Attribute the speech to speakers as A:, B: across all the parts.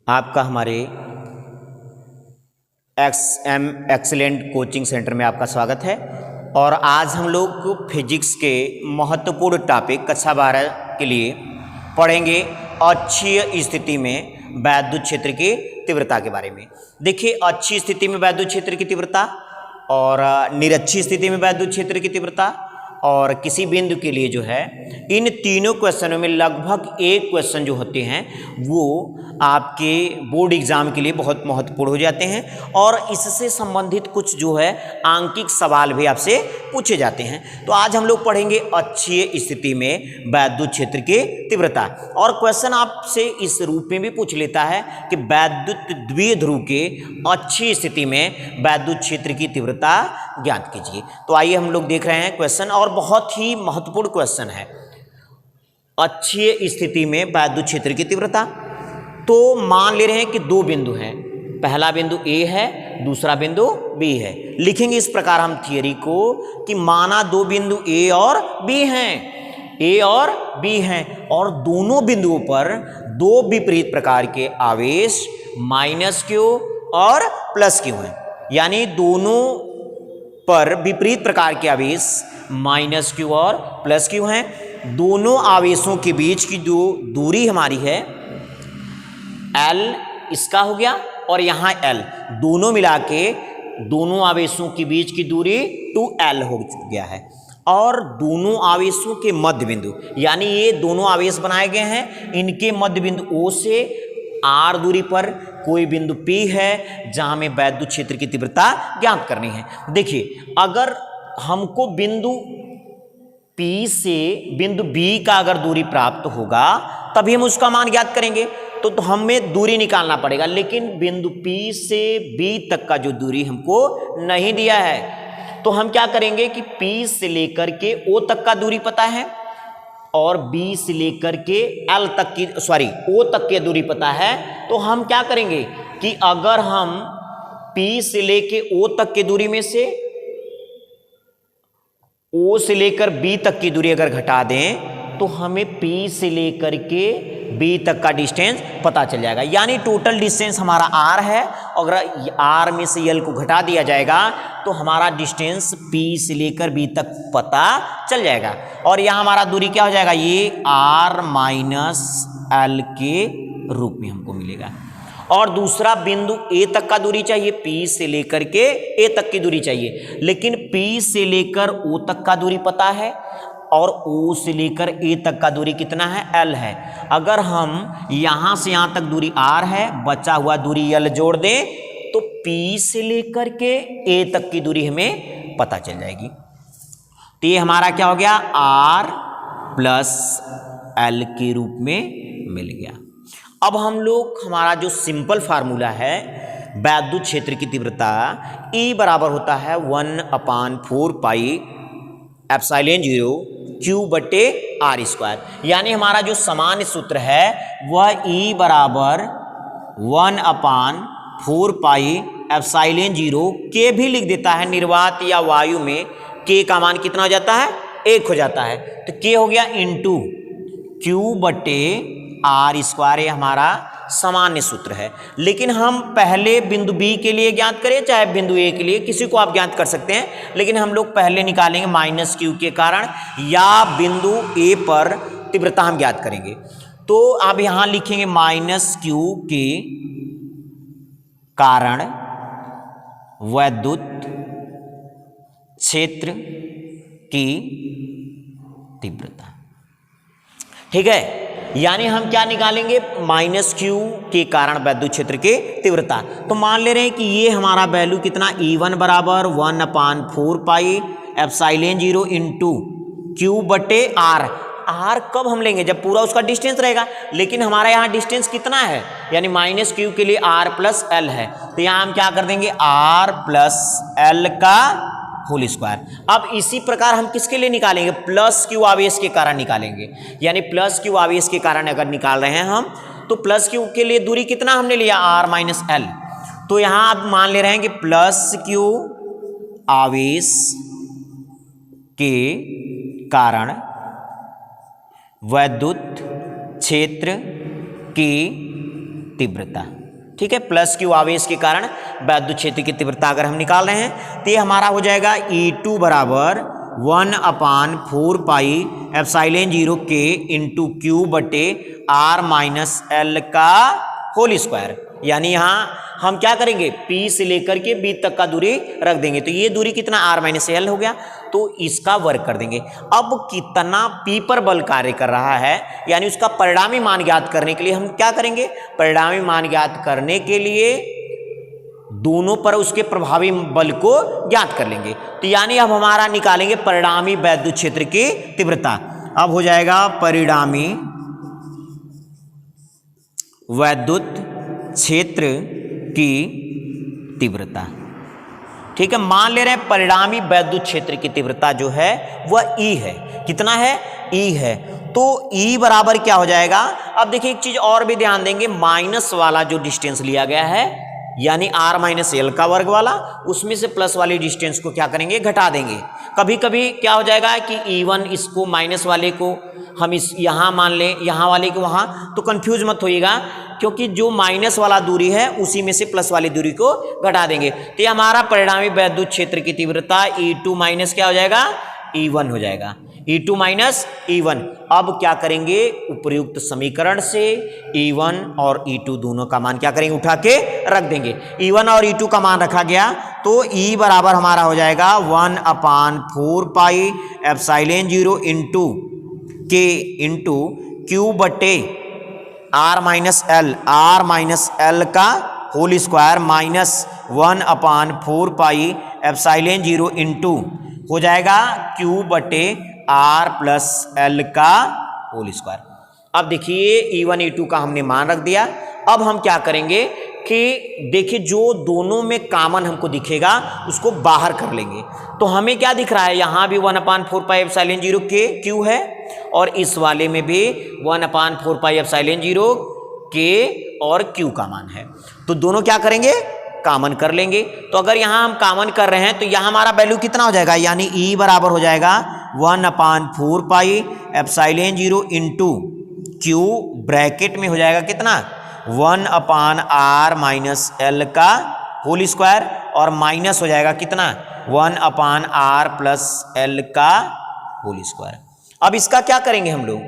A: आपका हमारे excellent coaching centre में आपका स्वागत है। और आज हम लोग फिजिक्स के महत्वपूर्ण टॉपिक कक्षा 12 के लिए पढ़ेंगे अक्षीय स्थिति में वैद्युत क्षेत्र की तीव्रता के बारे में। देखिए, अक्षीय स्थिति में वैद्युत क्षेत्र की तीव्रता और निरक्षीय स्थिति में वैद्युत क्षेत्र की तीव्रता और किसी बिंदु के लिए जो है, इन तीनों क्वेश्चनों में लगभग एक क्वेश्चन जो होते हैं वो आपके बोर्ड एग्जाम के लिए बहुत महत्वपूर्ण हो जाते हैं और इससे संबंधित कुछ जो है आंकिक सवाल भी आपसे पूछे जाते हैं। तो आज हम लोग पढ़ेंगे अक्षीय स्थिति में वैद्युत क्षेत्र की तीव्रता। और क्वेश्चन आपसे इस रूप में भी पूछ लेता है कि वैद्युत द्विध्रुव के अक्षीय स्थिति में वैद्युत क्षेत्र की तीव्रता ज्ञात कीजिए। तो आइए हम लोग देख रहे हैं क्वेश्चन, और बहुत ही महत्वपूर्ण क्वेश्चन है अक्षीय स्थिति में वैद्युत क्षेत्र की तीव्रता। तो मान ले रहे हैं कि दो बिंदु हैं, पहला बिंदु ए है, दूसरा बिंदु बी है। लिखेंगे इस प्रकार हम थियरी को कि माना दो बिंदु ए और बी हैं, ए और बी हैं, और दोनों बिंदुओं पर दो विपरीत प्रकार के आवेश माइनस क्यू और प्लस क्यू हैं। यानी दोनों पर विपरीत प्रकार के आवेश माइनस क्यू और प्लस क्यू हैं। दोनों आवेशों के बीच की जो दूरी हमारी है L, इसका हो गया, और यहाँ L, दोनों मिला के दोनों आवेशों के बीच की दूरी 2L हो गया है। और दोनों आवेशों के मध्य बिंदु, यानी ये दोनों आवेश बनाए गए हैं, इनके मध्य बिंदु O से R दूरी पर कोई बिंदु P है जहां में वैद्युत क्षेत्र की तीव्रता ज्ञात करनी है। देखिए, अगर हमको बिंदु P से बिंदु B का अगर दूरी प्राप्त होगा तभी हम उसका मान ज्ञात करेंगे। तो हमें दूरी निकालना पड़ेगा, लेकिन बिंदु P से B तक का जो दूरी हमको नहीं दिया है, तो हम क्या करेंगे कि P से लेकर के O तक का दूरी पता है और B से लेकर के L तक की O तक की दूरी पता है। तो हम क्या करेंगे कि अगर हम P से लेके O तक की दूरी में से O से लेकर B तक की दूरी अगर घटा दें तो हमें P से लेकर के B तक का डिस्टेंस पता चल जाएगा। यानी टोटल डिस्टेंस हमारा R है, और अगर R में से L को घटा दिया जाएगा तो हमारा डिस्टेंस P से लेकर B तक पता चल जाएगा। और यहाँ हमारा दूरी क्या हो जाएगा, ये R माइनस L के रूप में हमको मिलेगा। और दूसरा बिंदु A तक का दूरी चाहिए, P से लेकर के A तक की दूरी चाहिए, लेकिन P से लेकर O तक का दूरी पता है और O से लेकर A तक का दूरी कितना है, L है। अगर हम यहाँ से यहाँ तक दूरी R है, बचा हुआ दूरी L जोड़ दें तो P से लेकर के A तक की दूरी हमें पता चल जाएगी। तो ये हमारा क्या हो गया, R प्लस L के रूप में मिल गया। अब हम लोग हमारा जो सिंपल फार्मूला है वैद्युत क्षेत्र की तीव्रता E बराबर होता है 1/4 पाई एप्सिलॉन 0 Q बटे R स्क्वायर। यानी हमारा जो सामान्य सूत्र है वह E बराबर 1/4 पाई एप्सिलॉन 0 K भी लिख देता है। निर्वात या वायु में K का मान कितना हो जाता है, 1 हो जाता है। तो K हो गया इंटू Q बटे R स्क्वायर, ये हमारा सामान्य सूत्र है। लेकिन हम पहले बिंदु B के लिए ज्ञात करें चाहे बिंदु A के लिए, किसी को आप ज्ञात कर सकते हैं, लेकिन हम लोग पहले निकालेंगे माइनस Q के कारण, या बिंदु A पर तीव्रता हम ज्ञात करेंगे। तो आप यहां लिखेंगे माइनस Q के कारण वैद्युत क्षेत्र की तीव्रता। ठीक है, यानी हम क्या निकालेंगे, माइनस Q के कारण वैद्युत क्षेत्र की तीव्रता। तो मान ले रहे हैं कि ये हमारा वैल्यू कितना, E1 बराबर 1/4 पाई एप्सिलॉन 0 इंटू Q बटे R। R कब हम लेंगे, जब पूरा उसका डिस्टेंस रहेगा, लेकिन हमारा यहाँ डिस्टेंस कितना है, यानी माइनस Q के लिए R प्लस L है। तो यहाँ हम क्या कर देंगे, R प्लस L का होल स्क्वायर। अब इसी प्रकार हम किसके लिए निकालेंगे, प्लस Q आवेश के कारण निकालेंगे। यानी प्लस Q आवेश के कारण अगर निकाल रहे हैं हम, तो प्लस Q के लिए दूरी कितना हमने लिया, R माइनस L। तो यहां आप मान ले रहे हैं कि प्लस Q आवेश के कारण वैद्युत क्षेत्र की तीव्रता। ठीक है, प्लस क्यू आवेश के कारण वैद्युत क्षेत्र की तीव्रता अगर हम निकाल रहे हैं तो ये हमारा हो जाएगा E2 बराबर 1/4 पाई एप्सिलॉन 0 के इंटू क्यू बटे R माइनस एल का होल स्क्वायर। यानी यहाँ हम क्या करेंगे, P से लेकर के B तक का दूरी रख देंगे, तो ये दूरी कितना R माइनस एल हो गया, तो इसका वर्ग कर देंगे। अब कितना P पर बल कार्य कर रहा है, यानी उसका परिणामी मान ज्ञात करने के लिए हम क्या करेंगे, परिणामी मान ज्ञात करने के लिए दोनों पर उसके प्रभावी बल को ज्ञात कर लेंगे। तो यानी अब हमारा निकालेंगे परिणामी वैद्युत क्षेत्र की तीव्रता। अब हो जाएगा परिणामी वैद्युत क्षेत्र की तीव्रता। ठीक है, मान ले रहे हैं परिणामी वैद्युत क्षेत्र की तीव्रता जो है वह E है। कितना है, E है। तो E बराबर क्या हो जाएगा, अब देखिए एक चीज और भी ध्यान देंगे, माइनस वाला जो डिस्टेंस लिया गया है यानी R माइनस एल का वर्ग वाला, उसमें से प्लस वाली डिस्टेंस को क्या करेंगे, घटा देंगे। कभी कभी क्या हो जाएगा कि E1 इसको माइनस वाले को हम इस यहाँ मान लें, यहाँ वाले को वहाँ, तो कंफ्यूज मत होइएगा, क्योंकि जो माइनस वाला दूरी है उसी में से प्लस वाली दूरी को घटा देंगे। तो ये हमारा परिणामी वैद्युत क्षेत्र की तीव्रता E2 माइनस क्या हो जाएगा, E1 हो जाएगा, E2 माइनस E1। अब क्या करेंगे, उपर्युक्त समीकरण से E1 और E2 दोनों का मान क्या करेंगे, उठा के रख देंगे। E1 और E2 का मान रखा गया तो E बराबर हमारा हो जाएगा 1/4 पाई एप्सिलॉन 0 इंटू के इंटू क्यू बटे R माइनस एल का whole square minus 1/4 pi epsilon 0 into हो जाएगा क्यू बटे R प्लस एल का होल स्क्वायर। अब देखिए E1 E2 का हमने मान रख दिया। अब हम क्या करेंगे कि देखिए जो दोनों में कॉमन हमको दिखेगा उसको बाहर कर लेंगे। तो हमें क्या दिख रहा है, यहाँ भी 1/4 पाई एप्सिलॉन 0 के क्यू है और इस वाले में भी 1/4 पाई एप्सिलॉन 0 के और क्यू का मान है। तो दोनों क्या करेंगे, कॉमन कर लेंगे। तो अगर यहाँ हम कॉमन कर रहे हैं तो यहाँ हमारा वैल्यू कितना हो जाएगा, यानी E बराबर हो जाएगा 1/4 pi epsilon 0 into Q bracket में हो जाएगा कितना 1/R माइनस एल का होल स्क्वायर और माइनस हो जाएगा कितना 1/R प्लस एल का होल स्क्वायर। अब इसका क्या करेंगे हम लोग,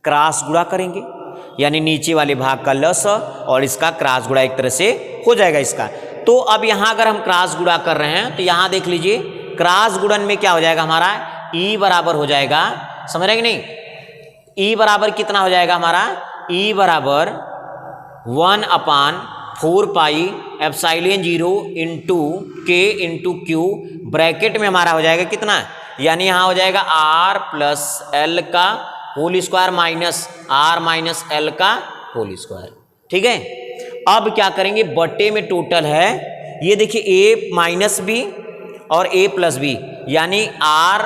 A: क्रॉस गुणा करेंगे, यानी नीचे वाले भाग का लस और इसका क्रॉस गुणा एक तरह से हो जाएगा इसका। तो अब यहाँ अगर हम क्रॉस गुणा कर रहे हैं तो यहाँ देख लीजिए क्रॉस गुणन में क्या हो जाएगा हमारा, E बराबर हो जाएगा, समझ रहे कि नहीं, E बराबर कितना हो जाएगा हमारा, E बराबर 1/4 पाई एप्सिलॉन 0 इंटू के इंटू क्यू ब्रैकेट में हमारा हो जाएगा कितना, यानी यहाँ हो जाएगा R प्लस एल का whole square minus R minus l का होल स्क्वायर। ठीक है, अब क्या करेंगे, बटे में टोटल है ये देखिए A माइनस बी और A प्लस बी, यानी R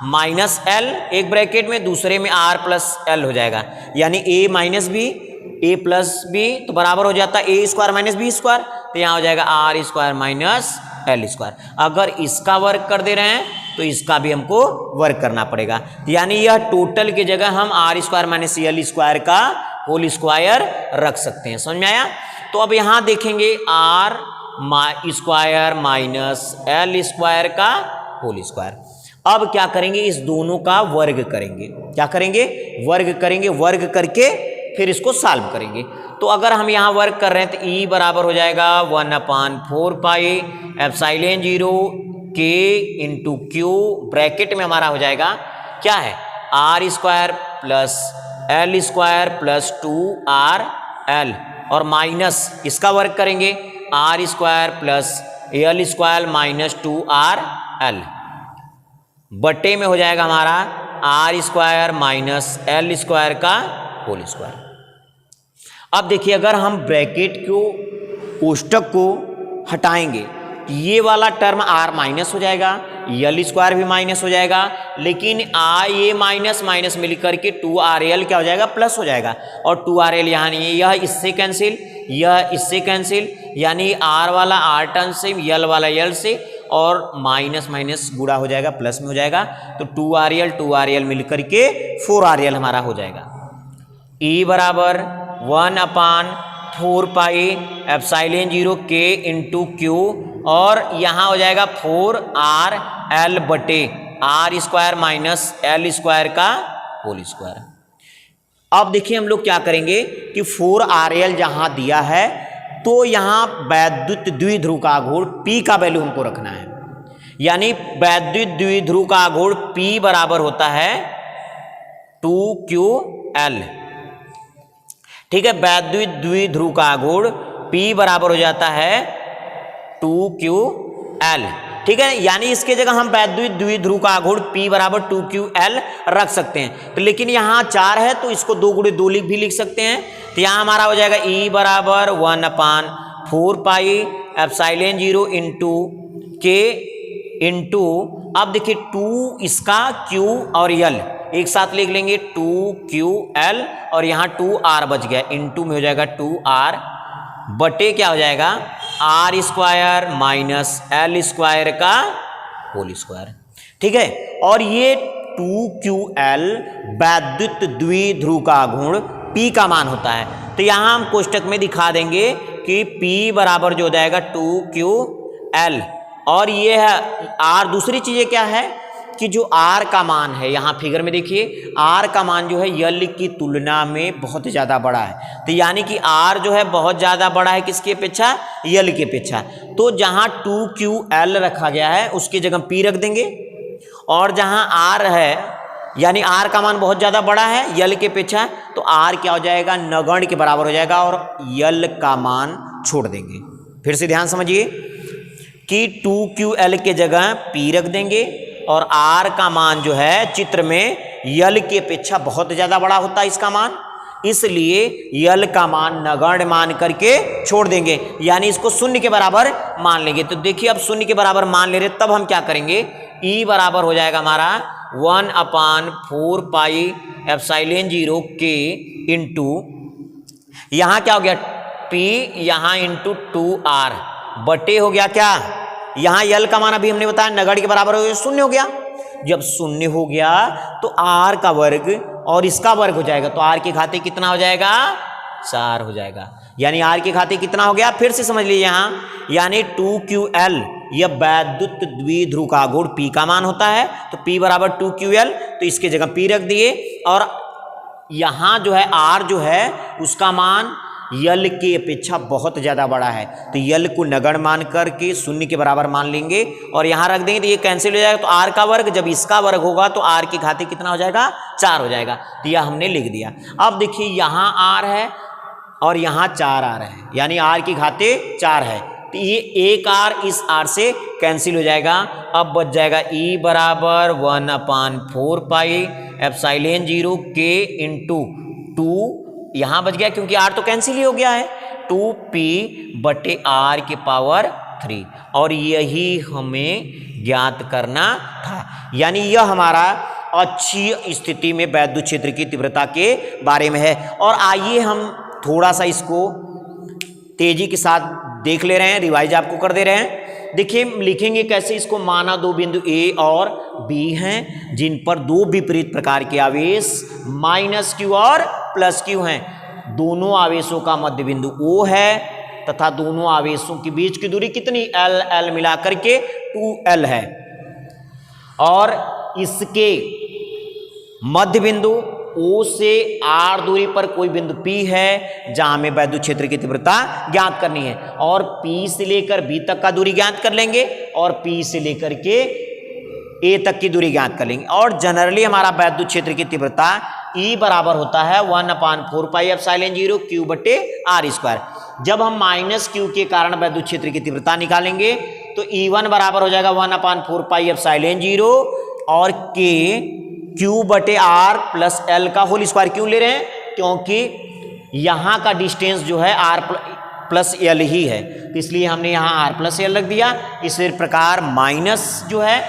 A: माइनस एल एक ब्रैकेट में, दूसरे में R प्लस एल हो जाएगा, यानी A minus B A plus B तो बराबर हो जाता है A square minus B square, तो यहाँ हो जाएगा R square minus l square. अगर इसका वर्ग कर दे रहे हैं तो इसका भी हमको वर्ग करना पड़ेगा, यानी यह टोटल की जगह हम R square minus l square का होल स्क्वायर रख सकते हैं। समझ में आया। तो अब यहाँ देखेंगे R square minus l square का होल स्क्वायर। अब क्या करेंगे, इस दोनों का वर्ग करेंगे। क्या करेंगे, वर्ग करेंगे, वर्ग करके फिर इसको सॉल्व करेंगे। तो अगर हम यहाँ वर्क कर रहे हैं तो E बराबर हो जाएगा 1/4 पाई एप्सिलॉन 0 के इंटू क्यू ब्रैकेट में हमारा हो जाएगा क्या है R square plus L square plus 2RL और माइनस इसका वर्क करेंगे R square plus L square minus 2RL बटे में हो जाएगा हमारा R square minus l square का होल स्क्वायर। अब देखिए अगर हम ब्रैकेट को कोष्टक को हटाएंगे तो ये वाला टर्म R माइनस हो जाएगा, एल स्क्वायर भी माइनस हो जाएगा, लेकिन ये माइनस माइनस मिलकर के 2RL क्या हो जाएगा, प्लस हो जाएगा। और 2RL यहाँ नहीं है, यह इससे कैंसिल, यह इससे कैंसिल, यानी R वाला R टर्म से, एल वाला एल से, और माइनस माइनस गुणा हो जाएगा, प्लस में हो जाएगा। तो 2RL मिलकर के 4RL हमारा हो जाएगा। E बराबर 1/4 4 पाई एप्सिलॉन 0 के इंटू क्यू, और यहाँ हो जाएगा 4 आर एल बटे R square minus l square का होल स्क्वायर। अब देखिए हम लोग क्या करेंगे कि 4 आर एल जहाँ दिया है तो यहाँ वैद्युत द्विध्रुव का आघूर्ण P का वैल्यू हमको रखना है, यानी वैद्युत द्विध्रुव का आघूर्ण P बराबर होता है 2QL। ठीक है, वैद्युत द्विध्रुव का आघूर्ण P बराबर हो जाता है 2QL। ठीक है, यानी इसके जगह हम वैद्युत द्विध्रुव का आघूर्ण P बराबर 2QL रख सकते हैं। तो लेकिन यहाँ 4 है तो इसको 2 गुणे 2 भी लिख सकते हैं। तो यहाँ हमारा हो जाएगा E बराबर 1/4 पाई एप्सिलॉन 0 इंटू के इंटू, अब देखिए 2 इसका Q और L एक साथ लिख लेंगे 2QL, और यहाँ 2R बच गया, इंटू में हो जाएगा 2R बटे क्या हो जाएगा R square minus l square का होल स्क्वायर। ठीक है, और ये 2QL वैद्युत द्विध्रुव का आघूर्ण P का मान होता है। तो यहाँ हम कोष्टक में दिखा देंगे कि P बराबर जो हो जाएगा 2QL, और ये है R। दूसरी चीज़ें क्या है कि जो R का मान है, यहाँ फिगर में देखिए R का मान जो है L की तुलना में बहुत ज़्यादा बड़ा है। तो यानी कि R जो है बहुत ज़्यादा बड़ा है किसकी अपेक्षा, L की अपेक्षा। तो जहाँ 2QL रखा गया है उसकी जगह P रख देंगे, और जहाँ R है यानी R का मान बहुत ज़्यादा बड़ा है L की अपेक्षा, तो R क्या हो जाएगा नगण्य के बराबर हो जाएगा, और L का मान छोड़ देंगे। फिर से ध्यान समझिए कि 2QL के जगह P रख देंगे, और R का मान जो है चित्र में L की अपेक्षा बहुत ज़्यादा बड़ा होता है इसका मान, इसलिए L का मान नगण्य मान करके छोड़ देंगे, यानी इसको शून्य के बराबर मान लेंगे। तो देखिए अब शून्य के बराबर मान ले रहे, तब हम क्या करेंगे, E बराबर हो जाएगा हमारा 1/4 पाई एप्सिलॉन 0 के इंटू, यहाँ क्या हो गया P, यहाँ इंटू 2R बटे हो गया क्या, यहाँ L का मान अभी हमने बताया नगण्य के बराबर हो गया, शून्य हो गया। जब शून्य हो गया तो R का वर्ग और इसका वर्ग हो जाएगा, तो R के खाते कितना हो जाएगा 4 हो जाएगा, यानी R के खाते कितना हो गया, फिर से समझ लीजिए यहाँ, यानी 2QL यह वैद्युत द्विध्रुव का आघूर्ण P का मान होता है। तो P बराबर 2QL, तो इसके जगह P रख दिए, और यहाँ जो है R जो है उसका मान L की अपेक्षा बहुत ज़्यादा बड़ा है, तो L को नगण्य मान करके शून्य के बराबर मान लेंगे, और यहाँ रख देंगे तो ये कैंसिल हो जाएगा। तो R का वर्ग जब इसका वर्ग होगा तो R के खाते कितना हो जाएगा 4 हो जाएगा, तो यह हमने लिख दिया। अब देखिए यहाँ R है और यहाँ 4R है, यानी R के खाते 4 है, तो ये एक R इस R से कैंसिल हो जाएगा। अब बच जाएगा E बराबर 1/4 पाई एप्सिलॉन 0 के इंटू 2, यहाँ बच गया क्योंकि R तो कैंसिल ही हो गया है, 2P बटे R के पावर 3, और यही हमें ज्ञात करना था। यानी यह हमारा अच्छी स्थिति में विद्युत क्षेत्र की तीव्रता के बारे में है। और आइए हम थोड़ा सा इसको तेजी के साथ देख ले रहे हैं, रिवाइज आपको कर दे रहे हैं। देखिए लिखेंगे कैसे इसको, माना दो बिंदु A और B हैं जिन पर दो विपरीत प्रकार के आवेश -Q और +Q हैं। दोनों आवेशों का मध्य बिंदु O है तथा दोनों आवेशों के बीच की दूरी कितनी L मिलाकर के 2L है, और इसके मध्य बिंदु O से R दूरी पर कोई बिंदु P है जहां हमें विद्युत क्षेत्र की तीव्रता ज्ञात करनी है, और P से लेकर B तक का दूरी ज्ञात कर लेंगे और P से लेकर के A तक की दूरी ज्ञात कर लेंगे। और जनरली हमारा विद्युत क्षेत्र की तीव्रता E बराबर होता है 1/4 पाई एप्सिलॉन 0 Q बटे R स्क्वायर। जब हम -Q के कारण विद्युत क्षेत्र की तीव्रता निकालेंगे तो E1 बराबर हो जाएगा 1/4 पाई एप्सिलॉन 0 और K Q बटे R प्लस L का होल स्क्वायर। क्यों ले रहे हैं? क्योंकि यहाँ का डिस्टेंस जो है R प्लस L ही है, तो इसलिए हमने यहाँ R प्लस L रख दिया। इसी प्रकार माइनस जो है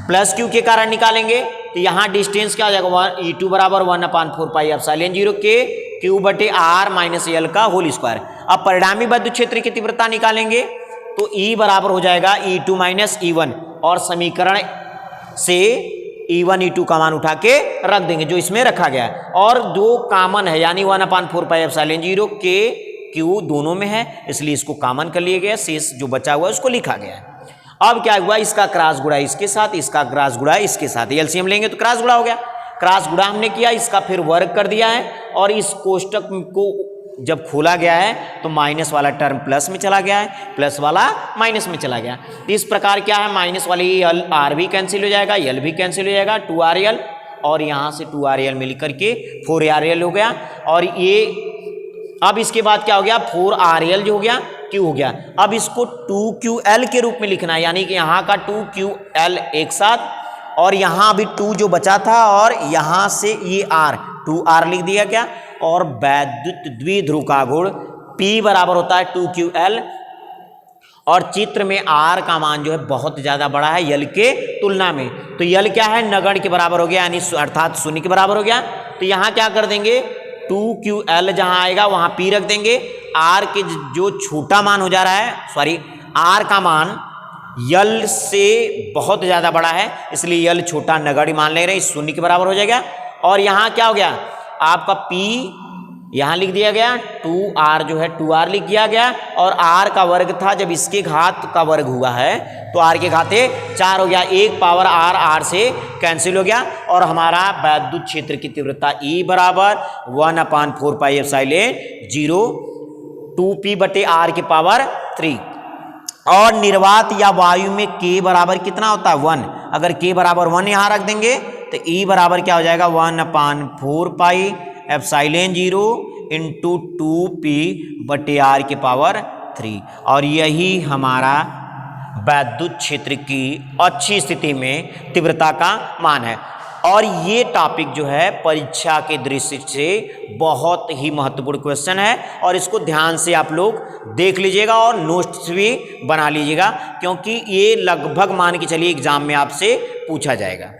A: प्लस Q के कारण निकालेंगे तो यहाँ डिस्टेंस क्या हो जाएगा, E2 बराबर 1/4 पाई एप्सिलॉन 0 K Q बटे R माइनस L का होल स्क्वायर। अब परिणामी विद्युत क्षेत्र की तीव्रता निकालेंगे तो E बराबर हो जाएगा E2 माइनस E1, और समीकरण से E1 E2 का मान उठा के रख देंगे जो इसमें रखा गया है, और दो कॉमन है यानी 1/4 पाई एप्सिलॉन 0 K क्यू दोनों में है, इसलिए इसको कॉमन कर लिया गया, शेष जो बचा हुआ है उसको लिखा गया है। अब क्या हुआ, इसका क्रॉस गुणा इसके साथ, इसका क्रॉस गुणा इसके साथ, एलसीएम लेंगे तो क्रॉस गुणा हो गया, क्रॉस गुणा हमने किया, इसका फिर वर्ग कर दिया है और इस कोष्टक को जब खोला गया है तो माइनस वाला टर्म प्लस में चला गया है, प्लस वाला माइनस में चला गया। इस प्रकार क्या है, माइनस वाली यल आर भी कैंसिल हो जाएगा, यल भी कैंसिल हो जाएगा, 2rl और यहाँ से 2rl मिल करके 4rl हो गया। और ये अब इसके बाद क्या हो गया, 4rl जो हो गया Q हो गया। अब इसको 2QL के रूप में लिखना है, यानी कि यहाँ का 2QL एक साथ और यहाँ अभी 2 जो बचा था और यहाँ से ये R 2R लिख दिया क्या, और वैद्युत द्विध्रुव का गुण P बराबर होता है 2QL और चित्र में R का मान जो है बहुत ज्यादा बड़ा है यल के तुलना में, तो यल क्या है, नगण्य के बराबर हो गया, यानी अर्थात शून्य के बराबर हो गया। तो यहाँ क्या कर देंगे, 2QL जहां आएगा वहां P रख देंगे, R के जो छोटा मान हो जा रहा है, सॉरी R का मान यल से बहुत ज्यादा बड़ा है, इसलिए यल छोटा नगण्य मान ले रहे हैं, शून्य के बराबर हो जाएगा। और यहाँ क्या हो गया, आपका P यहाँ लिख दिया गया, 2R जो है 2R लिख दिया गया, और R का वर्ग था, जब इसके घात का वर्ग हुआ है तो R के घाते 4 हो गया, 1 पावर R से कैंसिल हो गया और हमारा वैद्युत क्षेत्र की तीव्रता E बराबर 1/4 पाई एप्सिलॉन 0 2P बटे R की पावर 3। और निर्वात या वायु में K बराबर कितना होता है, 1। अगर K बराबर 1 यहाँ रख देंगे तो E बराबर क्या हो जाएगा, 1/4 पाई एप्सिलॉन 0 इंटू 2P बटे R की पावर 3। और यही हमारा वैद्युत क्षेत्र की अच्छी स्थिति में तीव्रता का मान है। और ये टॉपिक जो है परीक्षा के दृष्टि से बहुत ही महत्वपूर्ण क्वेश्चन है और इसको ध्यान से आप लोग देख लीजिएगा और नोट्स भी बना लीजिएगा, क्योंकि ये लगभग मान के चलिए एग्जाम में आपसे पूछा जाएगा।